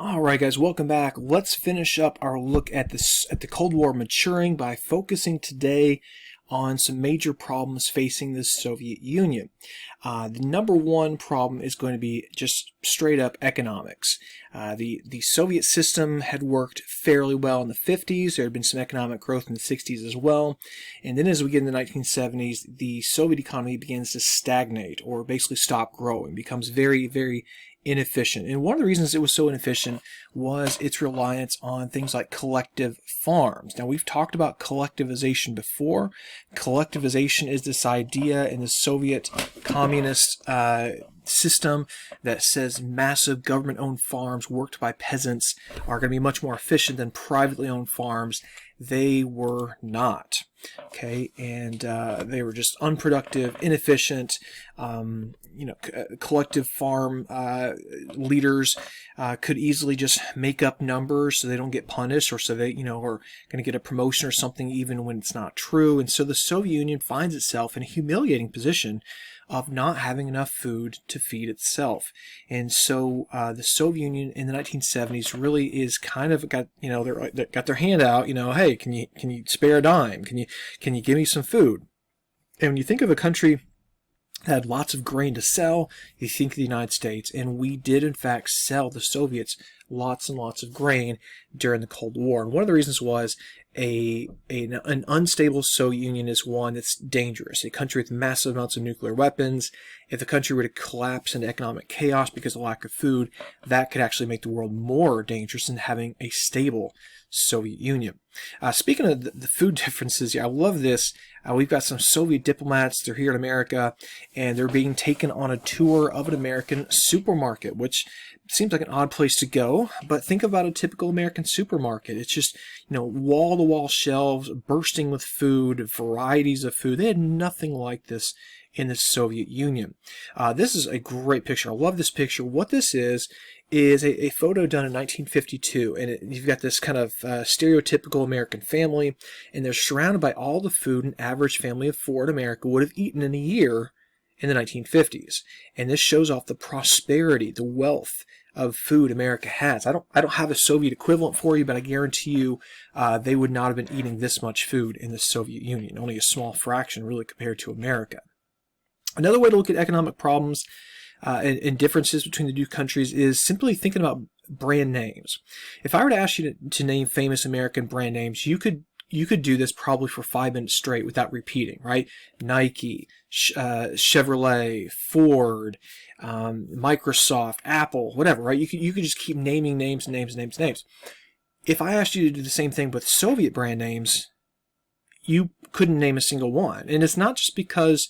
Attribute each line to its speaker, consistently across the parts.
Speaker 1: All right, guys, welcome back. Let's finish up our look at the Cold War maturing by focusing today on some major problems facing the Soviet Union. The number one problem is going to be just straight up economics. The Soviet system had worked fairly well in the 50s. There had been some economic growth in the 60s as well. And then as we get in the 1970s, the Soviet economy begins to stagnate or basically stop growing, becomes very, very inefficient. And one of the reasons it was so inefficient was its reliance on things like collective farms. Now, we've talked about collectivization before. Collectivization is this idea in the Soviet communist system that says massive government-owned farms worked by peasants are going to be much more efficient than privately owned farms. They were not. Okay, and they were just unproductive, inefficient. Collective farm leaders could easily just make up numbers so they don't get punished, or so they, are going to get a promotion or something even when it's not true. And so the Soviet Union finds itself in a humiliating position of not having enough food to feed itself. And so the Soviet Union in the 1970s really is kind of got their hand out. Hey, can you spare a dime? Can you give me some food? And when you think of a country that had lots of grain to sell, you think of the United States, and we did in fact sell the Soviets lots and lots of grain during the Cold War. And one of the reasons was an unstable Soviet Union is one that's dangerous. A country with massive amounts of nuclear weapons. If the country were to collapse into economic chaos because of lack of food, that could actually make the world more dangerous than having a stable Soviet Union. Speaking of the food differences, I love this. We've got some Soviet diplomats. They're here in America, and they're being taken on a tour of an American supermarket, which seems like an odd place to go, but think about a typical American supermarket. It's just, wall-to-wall shelves bursting with food, varieties of food. They had nothing like this in the Soviet Union. This is a great picture. I love this picture. What this is a photo done in 1952, and you've got this kind of stereotypical American family, and they're surrounded by all the food an average family of four in America would have eaten in a year in the 1950s. And this shows off the prosperity, the wealth of food America has. I don't have a Soviet equivalent for you, but I guarantee you they would not have been eating this much food in the Soviet Union. Only a small fraction really compared to America. Another way to look at economic problems and differences between the two countries is simply thinking about brand names. If I were to ask you to name famous American brand names, you could do this probably for 5 minutes straight without repeating, right? Nike, Chevrolet, Ford, Microsoft, Apple, whatever, right? You could just keep naming names. If I asked you to do the same thing with Soviet brand names, you couldn't name a single one. And it's not just because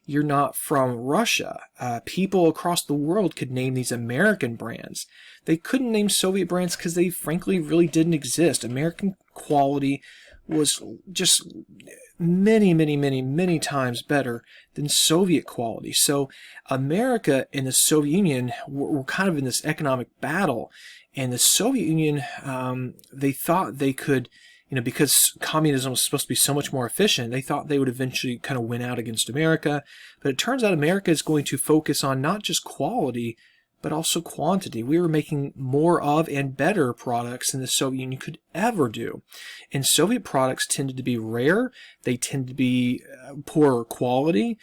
Speaker 1: you're not from Russia. People across the world could name these American brands. They couldn't name Soviet brands because they frankly really didn't exist. American quality was just many times better than Soviet quality. So America and the Soviet Union were kind of in this economic battle. And the Soviet Union, they thought they could, because communism was supposed to be so much more efficient, they thought they would eventually kind of win out against America. But it turns out America is going to focus on not just quality, but also quantity. We were making more of and better products than the Soviet Union could ever do. And Soviet products tended to be rare. They tend to be poorer quality.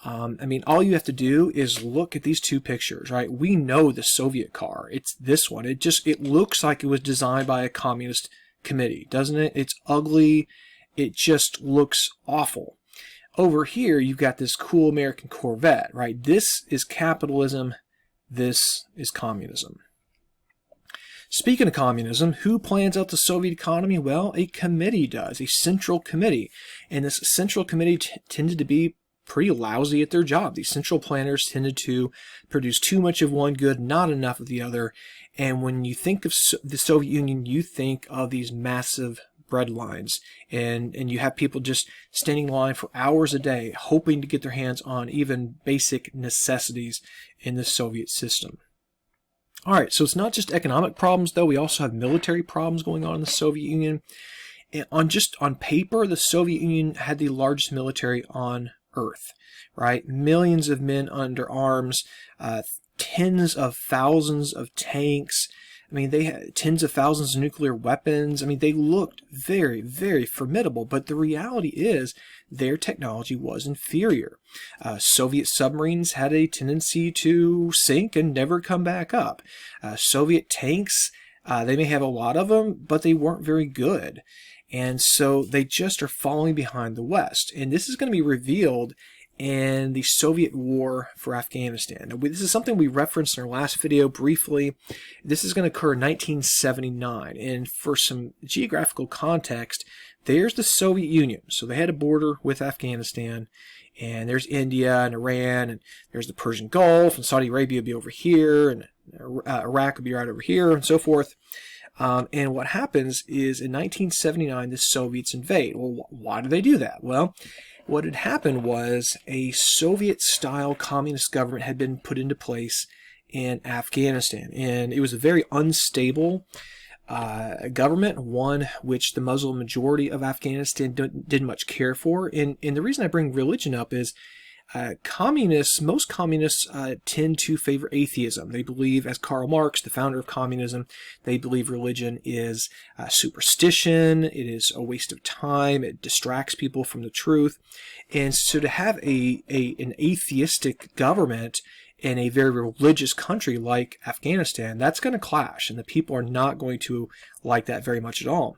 Speaker 1: All you have to do is look at these two pictures, right? We know the Soviet car. It's this one. It looks like it was designed by a communist committee, doesn't it? It's ugly. It just looks awful. Over here, you've got this cool American Corvette, right? This is capitalism. This is communism. Speaking of communism, who plans out the Soviet economy? Well, a committee does, a central committee. And this central committee tended to be pretty lousy at their job. These central planners tended to produce too much of one good, not enough of the other. And when you think of the Soviet Union, you think of these massive bread lines. And you have people just standing in line for hours a day, hoping to get their hands on even basic necessities in the Soviet system. All right, so it's not just economic problems, though. We also have military problems going on in the Soviet Union. And on paper, the Soviet Union had the largest military on Earth, right? Millions of men under arms, tens of thousands of tanks, I mean, they had tens of thousands of nuclear weapons. I mean, they looked very, very formidable. But the reality is their technology was inferior. Soviet submarines had a tendency to sink and never come back up. Soviet tanks, they may have a lot of them, but they weren't very good. And so they just are falling behind the West. And this is going to be revealed in the Soviet war for Afghanistan. Now, this is something we referenced in our last video briefly. This is going to occur in 1979. And for some geographical context, there's the Soviet Union. So they had a border with Afghanistan. And there's India and Iran. And there's the Persian Gulf. And Saudi Arabia would be over here. And Iraq would be right over here. And so forth. And what happens is in 1979, the Soviets invade. Well, why do they do that? Well, what had happened was a Soviet-style communist government had been put into place in Afghanistan. And it was a very unstable government, one which the Muslim majority of Afghanistan didn't much care for. And the reason I bring religion up is most communists tend to favor atheism. They believe, as Karl Marx, the founder of communism, they believe religion is superstition, it is a waste of time, it distracts people from the truth. And so to have an atheistic government in a very religious country like Afghanistan, that's going to clash, and the people are not going to like that very much at all.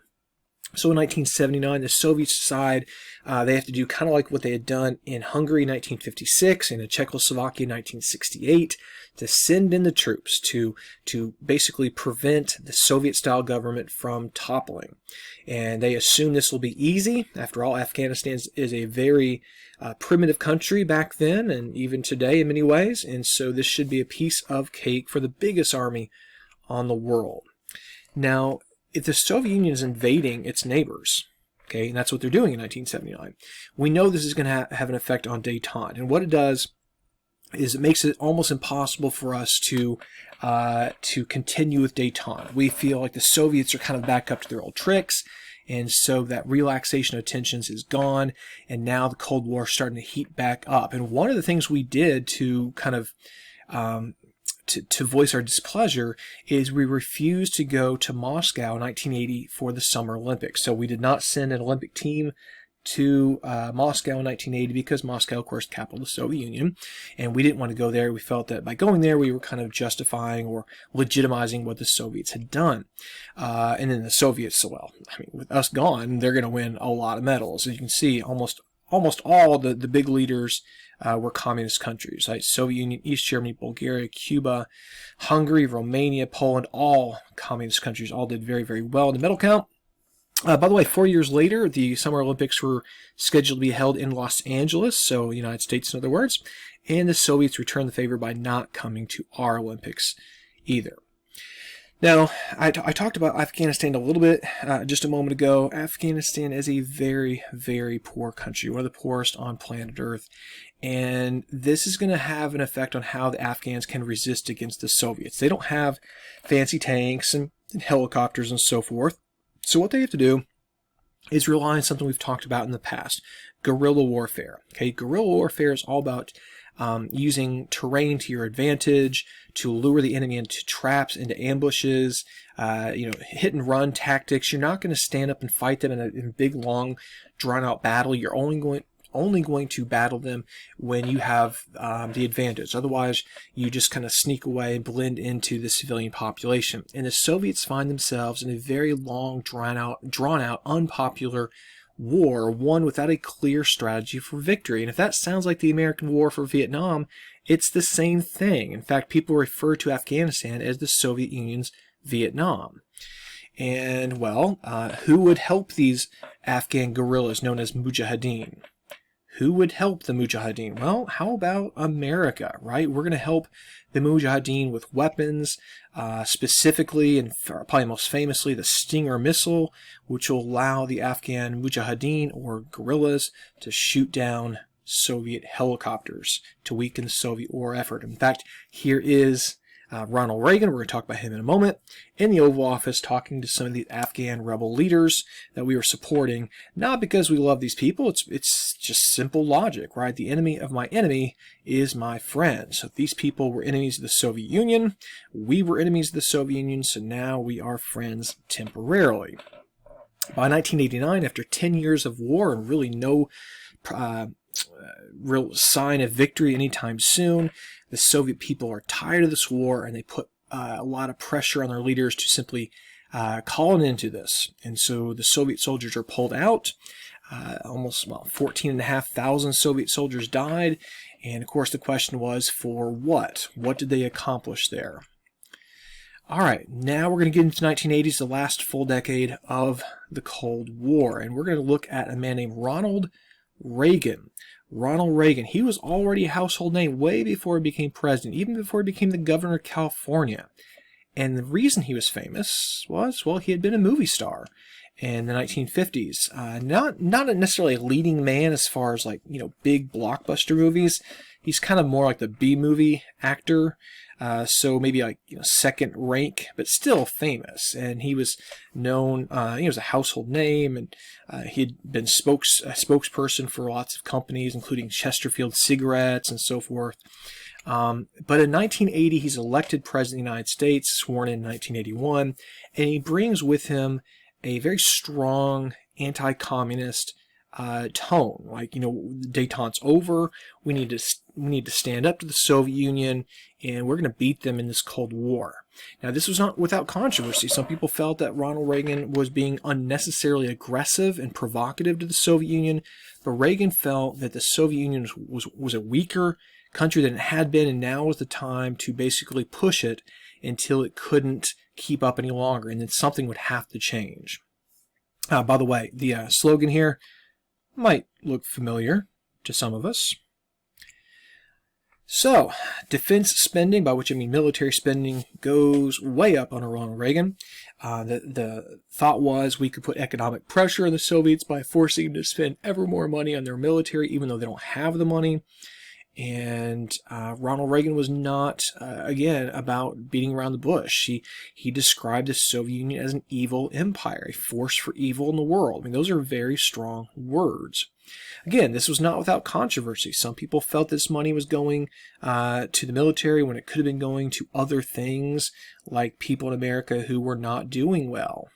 Speaker 1: So in 1979, the Soviets decide they have to do kind of like what they had done in Hungary in 1956 and in Czechoslovakia in 1968 to send in the troops to basically prevent the Soviet-style government from toppling. And they assume this will be easy. After all, Afghanistan is a very primitive country back then and even today in many ways. And so this should be a piece of cake for the biggest army on the world. Now, if the Soviet Union is invading its neighbors, okay, and that's what they're doing in 1979, we know this is going to have an effect on détente. And what it does is it makes it almost impossible for us to continue with détente. We feel like the Soviets are kind of back up to their old tricks, and so that relaxation of tensions is gone, and now the Cold War is starting to heat back up. And one of the things we did to kind of to voice our displeasure is we refused to go to Moscow in 1980 for the Summer Olympics. So we did not send an Olympic team to Moscow in 1980 because Moscow, of course, capital of the Soviet Union, and we didn't want to go there. We felt that by going there, we were kind of justifying or legitimizing what the Soviets had done. And then the Soviets, well, I mean, with us gone, they're going to win a lot of medals. As you can see, almost all the big leaders were communist countries, like Soviet Union, East Germany, Bulgaria, Cuba, Hungary, Romania, Poland, all communist countries, all did very, very well in the medal count. By the way, 4 years later, the Summer Olympics were scheduled to be held in Los Angeles, so the United States in other words, and the Soviets returned the favor by not coming to our Olympics either. Now, I talked about Afghanistan a little bit just a moment ago. Afghanistan is a very, very poor country, one of the poorest on planet Earth. And this is going to have an effect on how the Afghans can resist against the Soviets. They don't have fancy tanks and helicopters and so forth. So what they have to do is rely on something we've talked about in the past, guerrilla warfare. Okay, guerrilla warfare is all about using terrain to your advantage, to lure the enemy into traps, into ambushes, hit and run tactics. You're not going to stand up and fight them in a big, long, drawn-out battle. You're only going to battle them when you have the advantage. Otherwise, you just kind of sneak away and blend into the civilian population. And the Soviets find themselves in a very long, drawn-out, unpopular war, one without a clear strategy for victory. And if that sounds like the American war for Vietnam, it's the same thing. In fact, people refer to Afghanistan as the Soviet Union's Vietnam. And, well, who would help these Afghan guerrillas known as Mujahideen? Who would help the Mujahideen? Well, how about America, right? We're going to help the Mujahideen with weapons, specifically and probably most famously the Stinger missile, which will allow the Afghan Mujahideen or guerrillas to shoot down Soviet helicopters to weaken the Soviet war effort. In fact, here is Ronald Reagan, we're going to talk about him in a moment, in the Oval Office talking to some of the Afghan rebel leaders that we were supporting, not because we love these people, it's just simple logic, right? The enemy of my enemy is my friend. So these people were enemies of the Soviet Union, we were enemies of the Soviet Union, so now we are friends temporarily. By 1989, after 10 years of war and really no real sign of victory anytime soon, the Soviet people are tired of this war, and they put a lot of pressure on their leaders to simply call an end to this. And so the Soviet soldiers are pulled out. Almost 14,500 Soviet soldiers died. And of course the question was, for what? What did they accomplish there? All right, now we're going to get into the 1980s, the last full decade of the Cold War. And we're going to look at a man named Ronald Reagan. Ronald Reagan, he was already a household name way before he became president, even before he became the governor of California. And the reason he was famous was, well, he had been a movie star in the 1950s. Not necessarily a leading man as far as big blockbuster movies. He's kind of more like the B-movie actor. So maybe second rank, but still famous. And he was known, he was a household name, and he had been a spokesperson for lots of companies, including Chesterfield cigarettes and so forth. But in 1980, he's elected president of the United States, sworn in 1981, and he brings with him a very strong anti-communist tone. Détente's over. We need to stand up to the Soviet Union, and we're going to beat them in this Cold War. Now, this was not without controversy. Some people felt that Ronald Reagan was being unnecessarily aggressive and provocative to the Soviet Union, but Reagan felt that the Soviet Union was a weaker country than it had been, and now was the time to basically push it until it couldn't keep up any longer, and then something would have to change. By the way, the slogan here might look familiar to some of us. So, defense spending, by which I mean military spending, goes way up under Ronald Reagan. The thought was we could put economic pressure on the Soviets by forcing them to spend ever more money on their military, even though they don't have the money. And Ronald Reagan was not, again, about beating around the bush. He described the Soviet Union as an evil empire, a force for evil in the world. I mean, those are very strong words. Again, this was not without controversy. Some people felt this money was going to the military when it could have been going to other things, like people in America who were not doing well.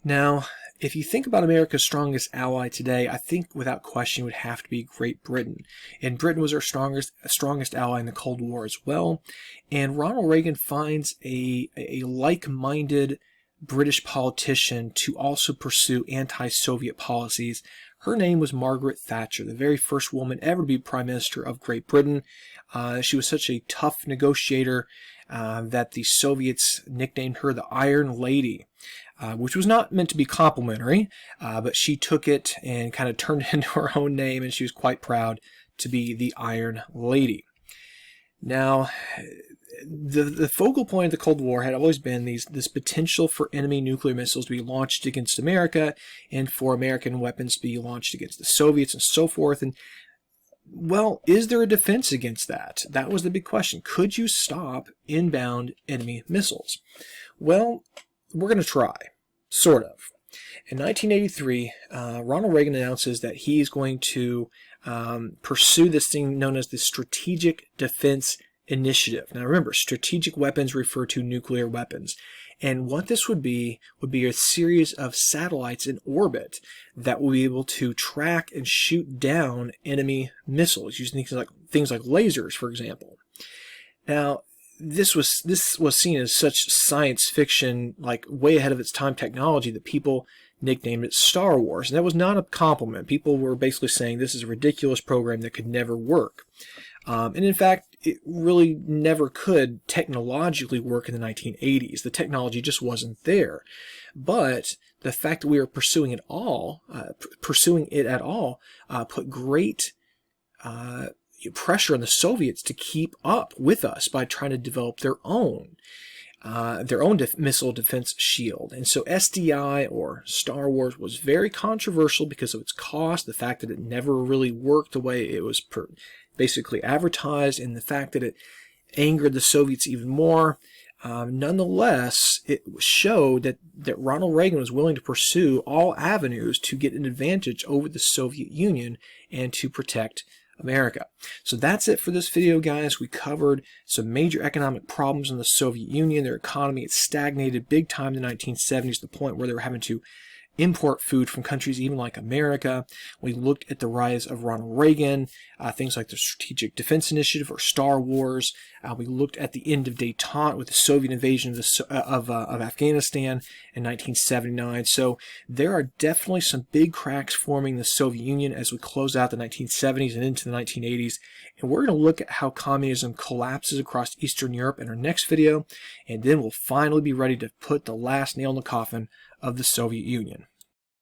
Speaker 1: Now, if you think about America's strongest ally today, I think without question it would have to be Great Britain. And Britain was our strongest ally in the Cold War as well. And Ronald Reagan finds a like-minded British politician to also pursue anti-Soviet policies. Her name was Margaret Thatcher, the very first woman ever to be Prime Minister of Great Britain. She was such a tough negotiator that the Soviets nicknamed her the Iron Lady. Which was not meant to be complimentary, but she took it and kind of turned it into her own name, and she was quite proud to be the Iron Lady. Now, the focal point of the Cold War had always been this potential for enemy nuclear missiles to be launched against America, and for American weapons to be launched against the Soviets and so forth. And, well, is there a defense against that? That was the big question. Could you stop inbound enemy missiles? Well, we're going to try, sort of. In 1983, Ronald Reagan announces that he's going to pursue this thing known as the Strategic Defense Initiative. Now remember, strategic weapons refer to nuclear weapons. And what this would be a series of satellites in orbit that will be able to track and shoot down enemy missiles, using things like lasers, for example. Now, this was seen as such science fiction, like way ahead of its time technology, that people nicknamed it Star Wars. And that was not a compliment. People were basically saying this is a ridiculous program that could never work. And in fact, it really never could technologically work in the 1980s. The technology just wasn't there. But the fact that we were pursuing it at all, put great pressure on the Soviets to keep up with us by trying to develop their own missile defense shield. And so SDI, or Star Wars, was very controversial because of its cost, the fact that it never really worked the way it was basically advertised, and the fact that angered the Soviets even more. Nonetheless, it showed that Ronald Reagan was willing to pursue all avenues to get an advantage over the Soviet Union and to protect America. So that's it for this video, guys. We covered some major economic problems in the Soviet Union. Their economy had stagnated big time in the 1970s to the point where they were having to import food from countries even like America. We looked at the rise of Ronald Reagan, things like the Strategic Defense Initiative or Star Wars. We looked at the end of détente with the Soviet invasion of Afghanistan in 1979. So there are definitely some big cracks forming in the Soviet Union as we close out the 1970s and into the 1980s. And we're going to look at how communism collapses across Eastern Europe in our next video. And then we'll finally be ready to put the last nail in the coffin of the Soviet Union.